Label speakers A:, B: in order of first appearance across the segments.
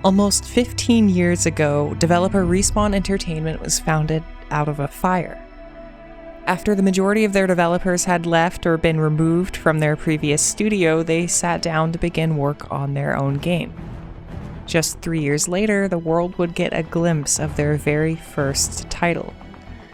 A: Almost 15 years ago, developer Respawn Entertainment was founded out of a fire. After the majority of their developers had left or been removed from their previous studio, they sat down to begin work on their own game. Just 3 years later, the world would get a glimpse of their very first title.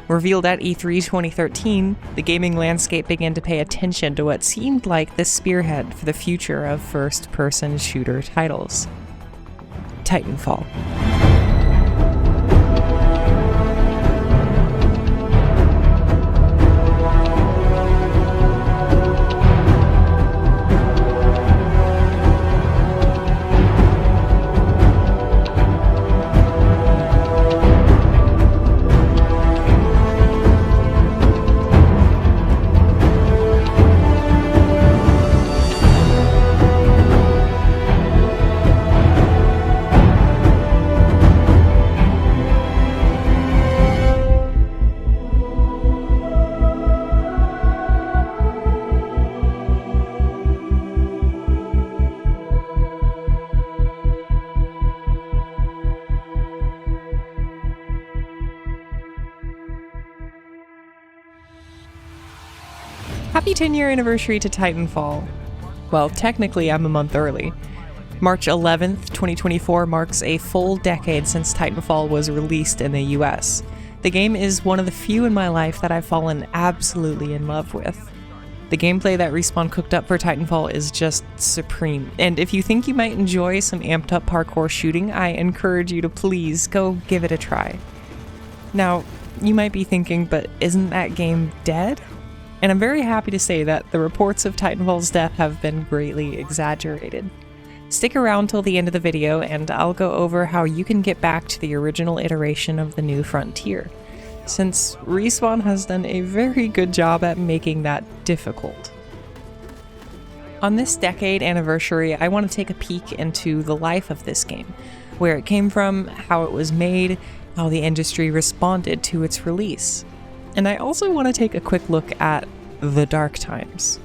A: Revealed at E3 2013, the gaming landscape began to pay attention to what seemed like the spearhead for the future of first-person shooter titles: Titanfall. Happy 10-year anniversary to Titanfall. Well, technically I'm a month early. March 11th, 2024 marks a full decade since Titanfall was released in the US. The game is one of the few in my life that I've fallen absolutely in love with. The gameplay that Respawn cooked up for Titanfall is just supreme, and if you think you might enjoy some amped up parkour shooting, I encourage you to please go give it a try. Now, you might be thinking, but isn't that game dead? And I'm very happy to say that the reports of Titanfall's death have been greatly exaggerated. Stick around till the end of the video and I'll go over how you can get back to the original iteration of the new frontier, since Respawn has done a very good job at making that difficult. On this decade anniversary, I want to take a peek into the life of this game, where it came from, how it was made, how the industry responded to its release. And I also want to take a quick look at the dark times.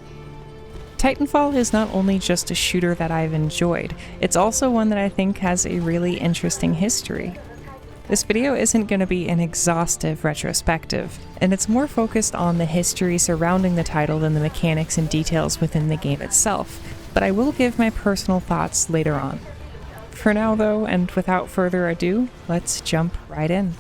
A: Titanfall is not only just a shooter that I've enjoyed, it's also one that I think has a really interesting history. This video isn't going to be an exhaustive retrospective, and it's more focused on the history surrounding the title than the mechanics and details within the game itself, but I will give my personal thoughts later on. For now though, and without further ado, let's jump right in.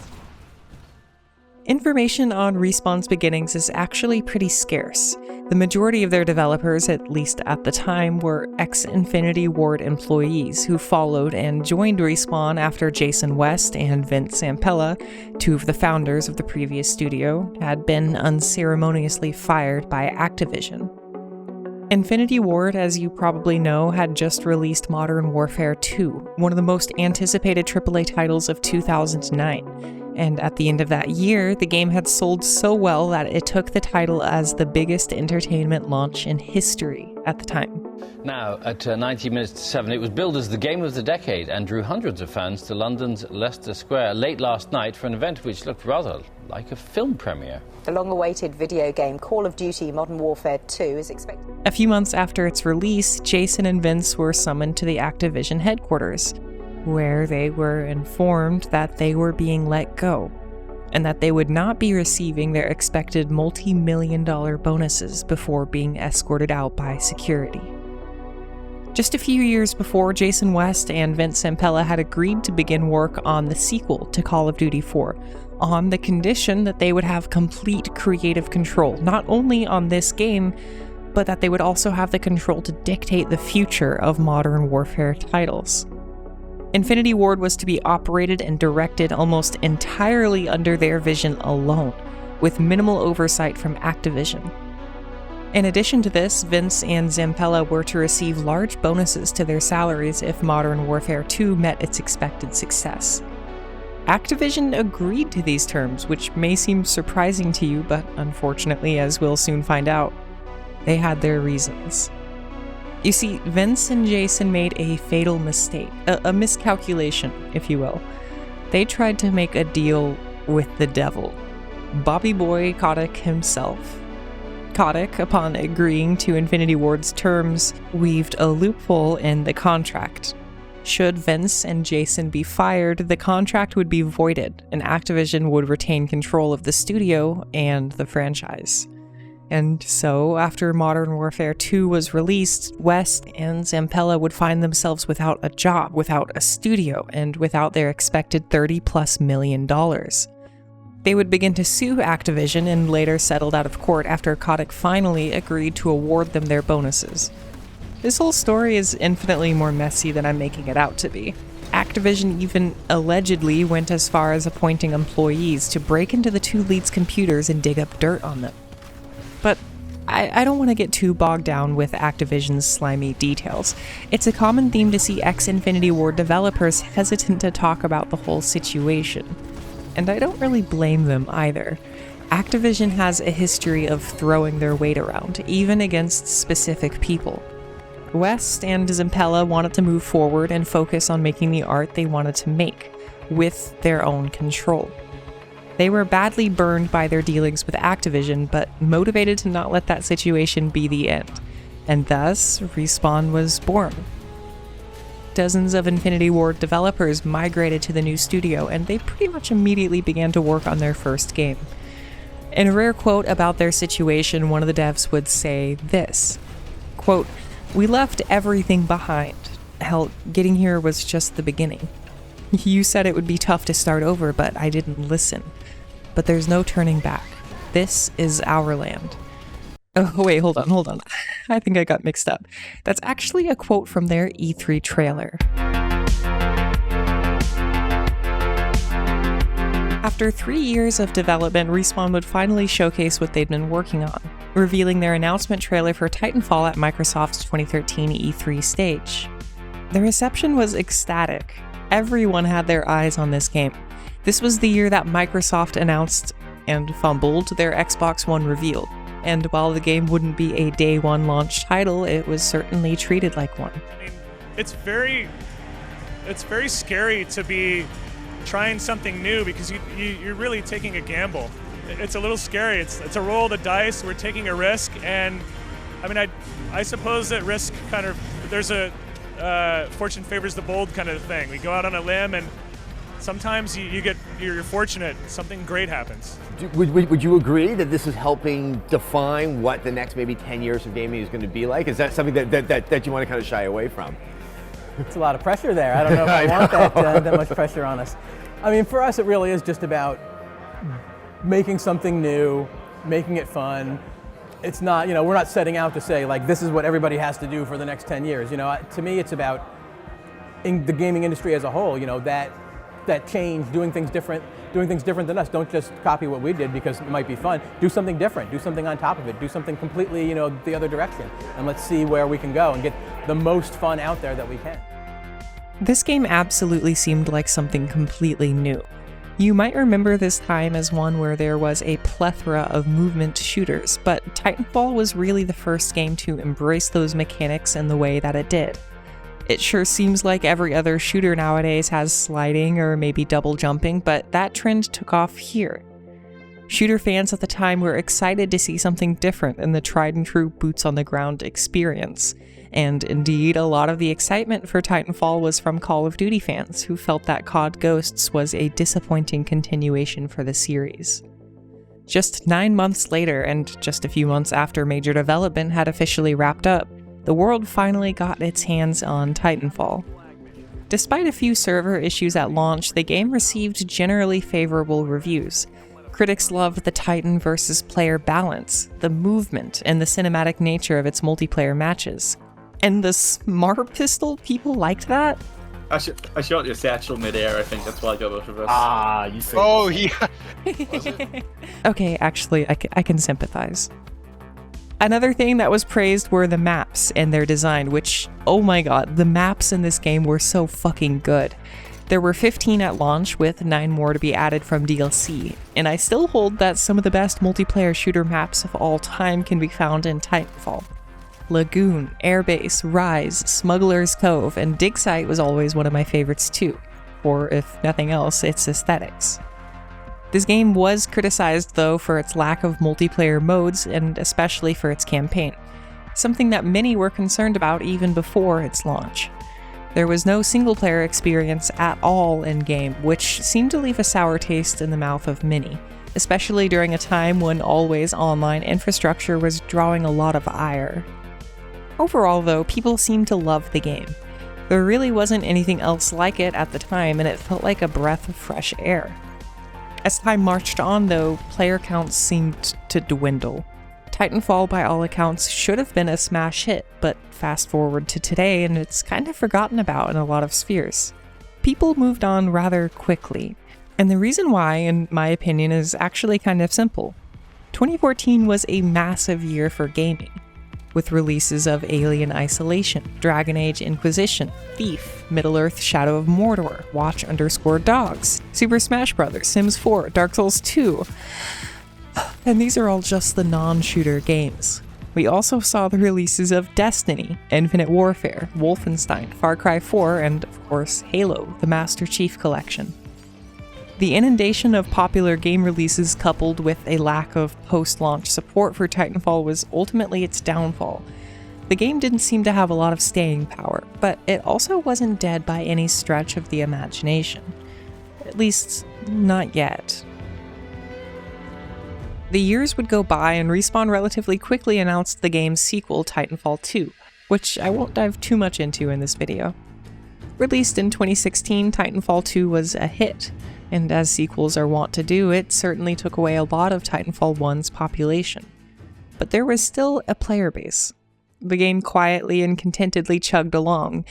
A: Information on Respawn's beginnings is actually pretty scarce. The majority of their developers, at least at the time, were ex-Infinity Ward employees who followed and joined Respawn after Jason West and Vince Zampella, two of the founders of the previous studio, had been unceremoniously fired by Activision. Infinity Ward, as you probably know, had just released Modern Warfare 2, one of the most anticipated AAA titles of 2009. And at the end of that year, the game had sold so well that it took the title as the biggest entertainment launch in history at the time.
B: Now, at 90 minutes to 7, it was billed as the game of the decade and drew hundreds of fans to London's Leicester Square late last night for an event which looked rather like a film premiere.
C: The long-awaited video game Call of Duty Modern Warfare 2 is expected.
A: A few months after its release, Jason and Vince were summoned to the Activision headquarters, where they were informed that they were being let go, and that they would not be receiving their expected multi-million-dollar bonuses before being escorted out by security. Just a few years before, Jason West and Vince Zampella had agreed to begin work on the sequel to Call of Duty 4, on the condition that they would have complete creative control, not only on this game, but that they would also have the control to dictate the future of Modern Warfare titles. Infinity Ward was to be operated and directed almost entirely under their vision alone, with minimal oversight from Activision. In addition to this, Vince and Zampella were to receive large bonuses to their salaries if Modern Warfare 2 met its expected success. Activision agreed to these terms, which may seem surprising to you, but unfortunately, as we'll soon find out, they had their reasons. You see, Vince and Jason made a fatal mistake, a miscalculation, if you will. They tried to make a deal with the devil, Bobby Boy Kotick himself. Kotick, upon agreeing to Infinity Ward's terms, weaved a loophole in the contract. Should Vince and Jason be fired, the contract would be voided, and Activision would retain control of the studio and the franchise. And so, after Modern Warfare 2 was released, West and Zampella would find themselves without a job, without a studio, and without their expected $30+ million. They would begin to sue Activision and later settled out of court after Kotick finally agreed to award them their bonuses. This whole story is infinitely more messy than I'm making it out to be. Activision even allegedly went as far as appointing employees to break into the two leads' computers and dig up dirt on them. But I don't want to get too bogged down with Activision's slimy details. It's a common theme to see ex-Infinity Ward developers hesitant to talk about the whole situation. And I don't really blame them either. Activision has a history of throwing their weight around, even against specific people. West and Zampella wanted to move forward and focus on making the art they wanted to make, with their own control. They were badly burned by their dealings with Activision, but motivated to not let that situation be the end, and thus, Respawn was born. Dozens of Infinity Ward developers migrated to the new studio, and they pretty much immediately began to work on their first game. In a rare quote about their situation, one of the devs would say this, quote, "We left everything behind. Hell, getting here was just the beginning. You said it would be tough to start over, but I didn't listen. But there's no turning back. This is our land." Oh, wait, hold on. I think I got mixed up. That's actually a quote from their E3 trailer. After 3 years of development, Respawn would finally showcase what they'd been working on, revealing their announcement trailer for Titanfall at Microsoft's 2013 E3 stage. The reception was ecstatic. Everyone had their eyes on this game. This was the year that Microsoft announced and fumbled their Xbox One reveal, and while the game wouldn't be a day one launch title, it was certainly treated like one.
D: I mean, it's very scary to be trying something new because you're really taking a gamble. It's a little scary. It's a roll of the dice. We're taking a risk, and I mean, I suppose that risk kind of, there's a fortune favors the bold kind of thing. We go out on a limb, and sometimes you're fortunate. Something great happens.
E: Would you agree that this is helping define what the next maybe 10 years of gaming is going to be like? Is that something that you want to kind of shy away from?
F: It's a lot of pressure there. I don't know if I want that much pressure on us. I mean, for us, it really is just about making something new, making it fun. It's not, we're not setting out to say, like, this is what everybody has to do for the next 10 years. To me, it's about in the gaming industry as a whole, that change, doing things different than us. Don't just copy what we did because it might be fun. Do something different, do something on top of it, do something completely, the other direction. And let's see where we can go and get the most fun out there that we can.
A: This game absolutely seemed like something completely new. You might remember this time as one where there was a plethora of movement shooters, but Titanfall was really the first game to embrace those mechanics in the way that it did. It sure seems like every other shooter nowadays has sliding or maybe double jumping, but that trend took off here. Shooter fans at the time were excited to see something different in the tried and true boots on the ground experience. And indeed, a lot of the excitement for Titanfall was from Call of Duty fans who felt that COD Ghosts was a disappointing continuation for the series. Just 9 months later, and just a few months after major development had officially wrapped up, the world finally got its hands on Titanfall. Despite a few server issues at launch, the game received generally favorable reviews. Critics loved the Titan versus player balance, the movement, and the cinematic nature of its multiplayer matches. And the smart pistol, people liked that?
G: I shot your satchel midair, I think that's why I got both of us.
E: Ah, you see.
H: Oh, yeah.
A: Okay, actually, I can sympathize. Another thing that was praised were the maps and their design, which, oh my god, the maps in this game were so fucking good. There were 15 at launch, with 9 more to be added from DLC, and I still hold that some of the best multiplayer shooter maps of all time can be found in Titanfall. Lagoon, Airbase, Rise, Smuggler's Cove, and Dig Site was always one of my favorites too, or if nothing else, its aesthetics. This game was criticized though for its lack of multiplayer modes, and especially for its campaign, something that many were concerned about even before its launch. There was no single-player experience at all in-game, which seemed to leave a sour taste in the mouth of many, especially during a time when always online infrastructure was drawing a lot of ire. Overall, though, people seemed to love the game. There really wasn't anything else like it at the time, and it felt like a breath of fresh air. As time marched on, though, player counts seemed to dwindle. Titanfall, by all accounts, should have been a smash hit, but fast forward to today and it's kind of forgotten about in a lot of spheres. People moved on rather quickly, and the reason why, in my opinion, is actually kind of simple. 2014 was a massive year for gaming, with releases of Alien Isolation, Dragon Age Inquisition, Thief, Middle-earth Shadow of Mordor, Watch_Dogs, Super Smash Bros., Sims 4, Dark Souls 2, and these are all just the non-shooter games. We also saw the releases of Destiny, Infinite Warfare, Wolfenstein, Far Cry 4, and of course Halo, the Master Chief Collection. The inundation of popular game releases coupled with a lack of post-launch support for Titanfall was ultimately its downfall. The game didn't seem to have a lot of staying power, but it also wasn't dead by any stretch of the imagination. At least, not yet. The years would go by and Respawn relatively quickly announced the game's sequel, Titanfall 2, which I won't dive too much into in this video. Released in 2016, Titanfall 2 was a hit, and as sequels are wont to do, it certainly took away a lot of Titanfall 1's population. But there was still a player base. The game quietly and contentedly chugged along.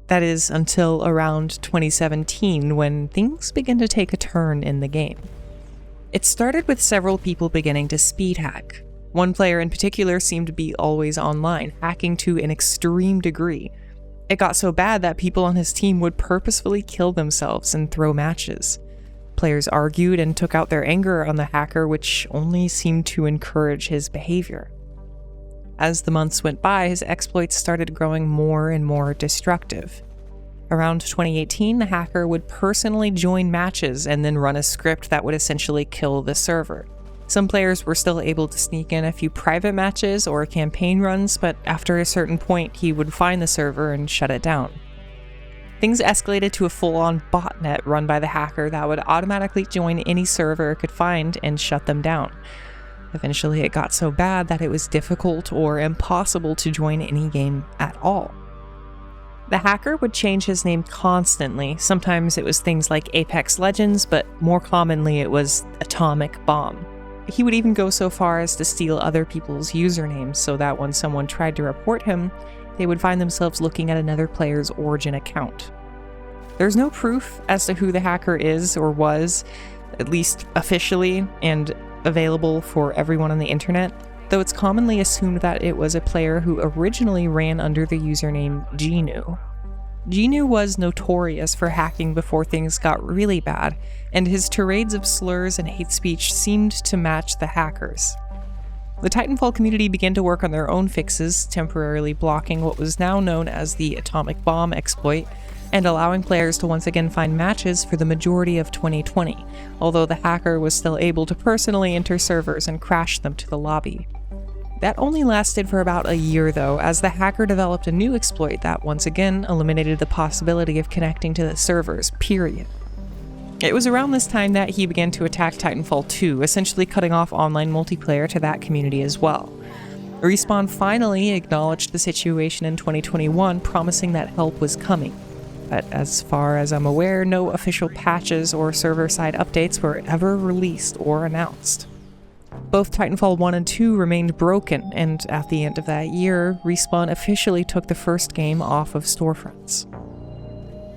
A: That is, until around 2017, when things began to take a turn in the game. It started with several people beginning to speed hack. One player in particular seemed to be always online, hacking to an extreme degree. It got so bad that people on his team would purposefully kill themselves and throw matches. Players argued and took out their anger on the hacker, which only seemed to encourage his behavior. As the months went by, his exploits started growing more and more destructive. Around 2018, the hacker would personally join matches and then run a script that would essentially kill the server. Some players were still able to sneak in a few private matches or campaign runs, but after a certain point, he would find the server and shut it down. Things escalated to a full-on botnet run by the hacker that would automatically join any server it could find and shut them down. Eventually, it got so bad that it was difficult or impossible to join any game at all. The hacker would change his name constantly. Sometimes it was things like Apex Legends, but more commonly it was Atomic Bomb. He would even go so far as to steal other people's usernames so that when someone tried to report him, they would find themselves looking at another player's Origin account. There's no proof as to who the hacker is or was, at least officially and available for everyone on the internet, though it's commonly assumed that it was a player who originally ran under the username Gnu. Gnu was notorious for hacking before things got really bad, and his tirades of slurs and hate speech seemed to match the hackers. The Titanfall community began to work on their own fixes, temporarily blocking what was now known as the Atomic Bomb exploit, and allowing players to once again find matches for the majority of 2020, although the hacker was still able to personally enter servers and crash them to the lobby. That only lasted for about a year though, as the hacker developed a new exploit that once again eliminated the possibility of connecting to the servers, period. It was around this time that he began to attack Titanfall 2, essentially cutting off online multiplayer to that community as well. Respawn finally acknowledged the situation in 2021, promising that help was coming. But as far as I'm aware, no official patches or server-side updates were ever released or announced. Both Titanfall 1 and 2 remained broken, and at the end of that year, Respawn officially took the first game off of storefronts.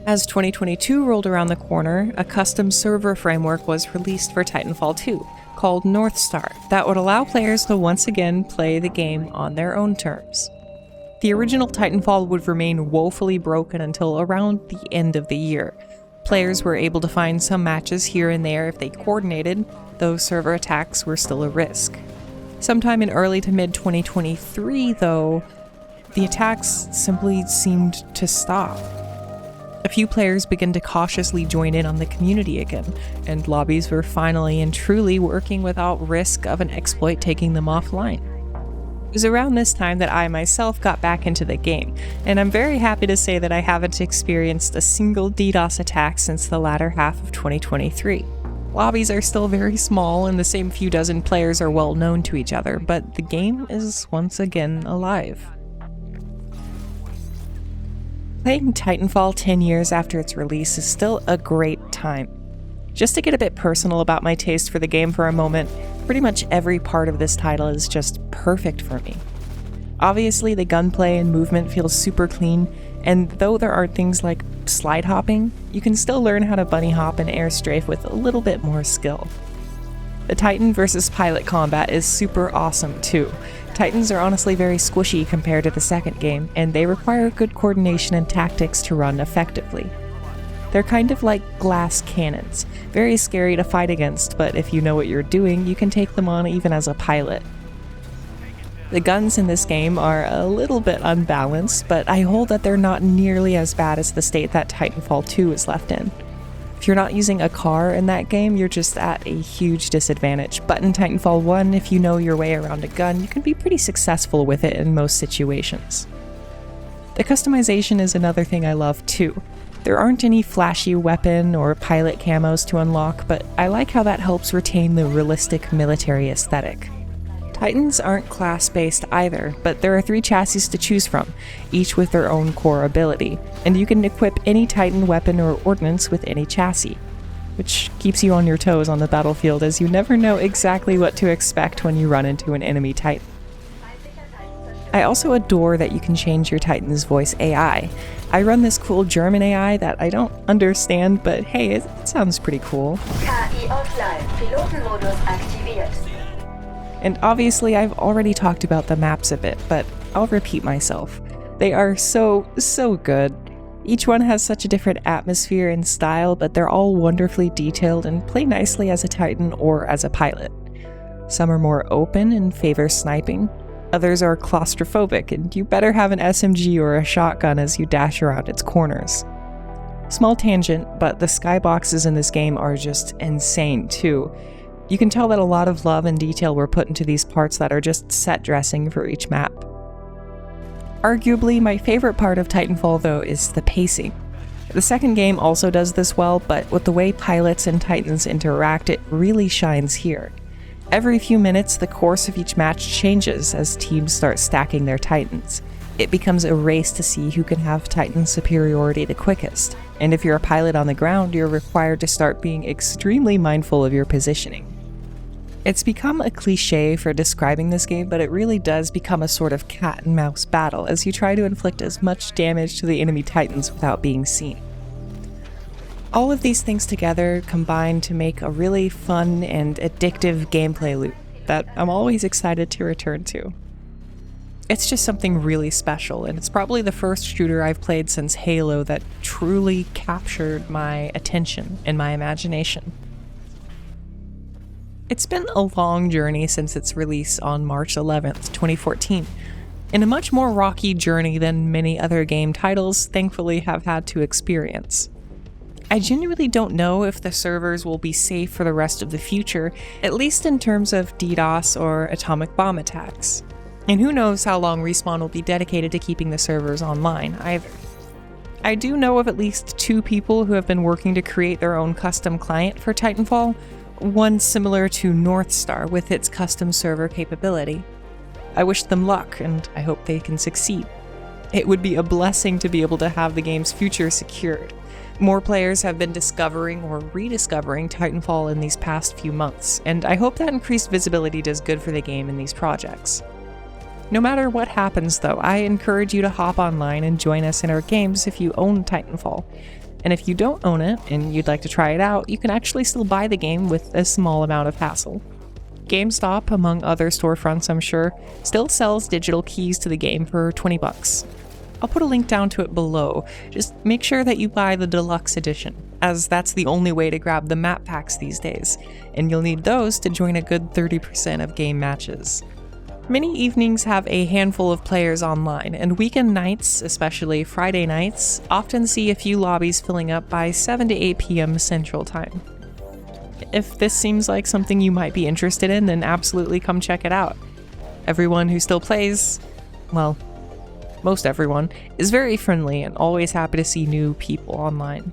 A: As 2022 rolled around the corner, a custom server framework was released for Titanfall 2, called Northstar, that would allow players to once again play the game on their own terms. The original Titanfall would remain woefully broken until around the end of the year. Players were able to find some matches here and there if they coordinated, though server attacks were still a risk. Sometime in early to mid-2023, though, the attacks simply seemed to stop. A few players began to cautiously join in on the community again, and lobbies were finally and truly working without risk of an exploit taking them offline. It was around this time that I myself got back into the game, and I'm very happy to say that I haven't experienced a single DDoS attack since the latter half of 2023. Lobbies are still very small and the same few dozen players are well known to each other, but the game is once again alive. Playing Titanfall 10 years after its release is still a great time. Just to get a bit personal about my taste for the game for a moment, pretty much every part of this title is just perfect for me. Obviously, the gunplay and movement feels super clean, and though there are things like slide hopping, you can still learn how to bunny hop and air strafe with a little bit more skill. The Titan versus pilot combat is super awesome too. Titans are honestly very squishy compared to the second game, and they require good coordination and tactics to run effectively. They're kind of like glass cannons, very scary to fight against, but if you know what you're doing, you can take them on even as a pilot. The guns in this game are a little bit unbalanced, but I hold that they're not nearly as bad as the state that Titanfall 2 is left in. If you're not using a car in that game, you're just at a huge disadvantage, but in Titanfall 1, if you know your way around a gun, you can be pretty successful with it in most situations. The customization is another thing I love too. There aren't any flashy weapon or pilot camos to unlock, but I like how that helps retain the realistic military aesthetic. Titans aren't class-based either, but there are 3 chassis to choose from, each with their own core ability, and you can equip any Titan weapon or ordnance with any chassis, which keeps you on your toes on the battlefield as you never know exactly what to expect when you run into an enemy Titan. I also adore that you can change your Titan's voice AI. I run this cool German AI that I don't understand, but hey, it sounds pretty cool.
I: KI offline, Pilotenmodus aktiviert.
A: And obviously I've already talked about the maps a bit, but I'll repeat myself. They are so good. Each one has such a different atmosphere and style, but they're all wonderfully detailed and play nicely as a Titan or as a pilot. Some are more open and favor sniping. Others are claustrophobic, and you better have an SMG or a shotgun as you dash around its corners. Small tangent, but the skyboxes in this game are just insane too. You can tell that a lot of love and detail were put into these parts that are just set dressing for each map. Arguably, my favorite part of Titanfall though is the pacing. The second game also does this well, but with the way pilots and Titans interact, it really shines here. Every few minutes, the course of each match changes as teams start stacking their Titans. It becomes a race to see who can have Titan superiority the quickest, and if you're a pilot on the ground, you're required to start being extremely mindful of your positioning. It's become a cliche for describing this game, but it really does become a sort of cat and mouse battle as you try to inflict as much damage to the enemy Titans without being seen. All of these things together combine to make a really fun and addictive gameplay loop that I'm always excited to return to. It's just something really special, and it's probably the first shooter I've played since Halo that truly captured my attention and my imagination. It's been a long journey since its release on March 11th, 2014, and a much more rocky journey than many other game titles thankfully have had to experience. I genuinely don't know if the servers will be safe for the rest of the future, at least in terms of DDoS or atomic bomb attacks. And who knows how long Respawn will be dedicated to keeping the servers online either. I do know of at least 2 people who have been working to create their own custom client for Titanfall, one similar to Northstar with its custom server capability. I wish them luck, and I hope they can succeed. It would be a blessing to be able to have the game's future secured. More players have been discovering or rediscovering Titanfall in these past few months, and I hope that increased visibility does good for the game in these projects. No matter what happens though, I encourage you to hop online and join us in our games if you own Titanfall. And if you don't own it and you'd like to try it out, you can actually still buy the game with a small amount of hassle. GameStop, among other storefronts I'm sure, still sells digital keys to the game for $20. I'll put a link down to it below. Just make sure that you buy the deluxe edition, as that's the only way to grab the map packs these days, and you'll need those to join a good 30% of game matches. Many evenings have a handful of players online, and weekend nights, especially Friday nights, often see a few lobbies filling up by 7 to 8 p.m. Central Time. If this seems like something you might be interested in, then absolutely come check it out. Everyone who still plays, well, most everyone, is very friendly and always happy to see new people online.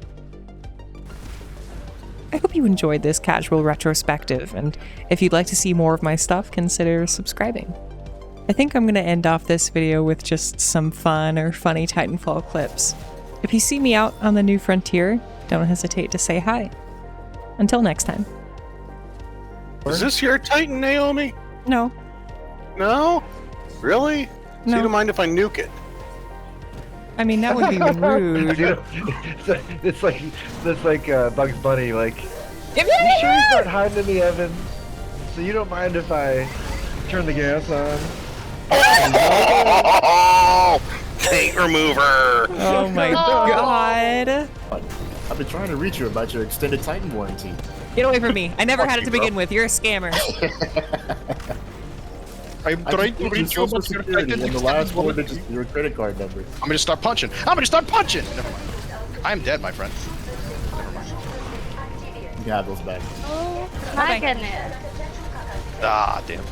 A: I hope you enjoyed this casual retrospective, and if you'd like to see more of my stuff, consider subscribing. I think I'm going to end off this video with just some fun or funny Titanfall clips. If you see me out on the new frontier, don't hesitate to say hi. Until next time.
H: Is this your Titan, Naomi?
A: No.
H: No? Really? So
A: No.
H: you don't mind if I nuke it?
A: I mean, that would be rude.
J: It's like Bugs Bunny, like,
A: You
J: you sure he's not hiding in the oven? So you don't mind if I turn the gas on?
H: Oh! Taint remover!
A: Oh my god.
K: I've been trying to reach you about your extended Titan warranty.
A: Get away from me. I never had it
H: you,
A: to
H: bro.
A: begin with. You're a scammer.
H: I'm
K: I
H: trying
K: just
H: to
K: put your
H: reach you
K: social
H: about your
K: security
H: Titan
K: and the last four
H: warranty.
K: digits of your credit card number.
H: I'm gonna start punching. I'm gonna start punching! Never mind. I'm dead, my friend.
K: God, those back.
A: My
I: goodness.
H: Ah, damn. I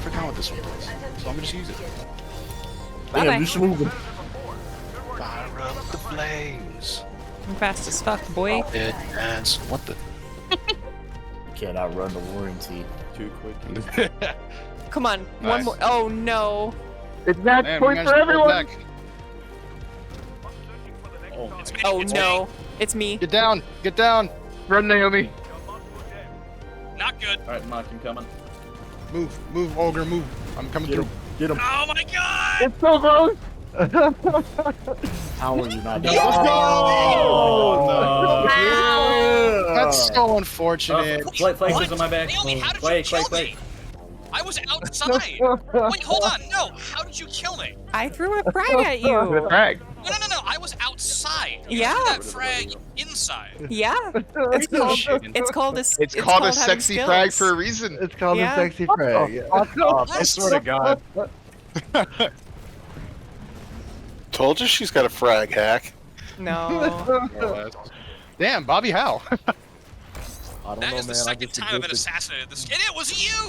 H: forgot what this one was. So I'm gonna just use it.
A: Bye-bye.
K: Damn, you should move them.
H: Fire up the flames.
A: I'm fast as fuck, boy.
H: It dance. What the?
K: You can't outrun the warranty.
G: Too quick.
A: Come on. One
H: Nice.
A: more. Oh no.
J: It's match
H: Man,
J: point
H: we
J: for
H: managed to pull
J: everyone!
H: back.
A: Oh no. It's me.
H: Get down! Get down!
J: Run, Naomi.
L: Not good.
G: Alright, Mark, I'm coming.
H: Move, move, Ogre, move. I'm coming
K: Get
H: through.
K: him. Get him.
L: Oh my god!
J: It's so close!
K: How are you not?
H: Let's go!
G: Oh, no.
H: That's so unfortunate.
G: Flakes is on my back.
L: Naomi, how did
G: Wait,
L: you kill
G: wait.
L: me? I was outside. Wait, hold on. No, how did you kill me?
A: I threw a frag at you.
J: Frag.
L: No. I was outside. You
A: Yeah.
L: threw that frag inside.
A: Yeah. It's called. It's called a.
M: It's called a
A: having
M: sexy
A: skills.
M: frag for a reason.
J: It's called
A: Yeah.
J: a sexy frag. Yeah.
G: I swear to God.
H: Told you she's got a frag hack.
A: No.
H: Damn, Bobby Howe.
K: I don't
L: That
K: know,
L: is the
K: man. I
L: second
K: just
L: time I've been
K: existed.
L: assassinated this. And it was you!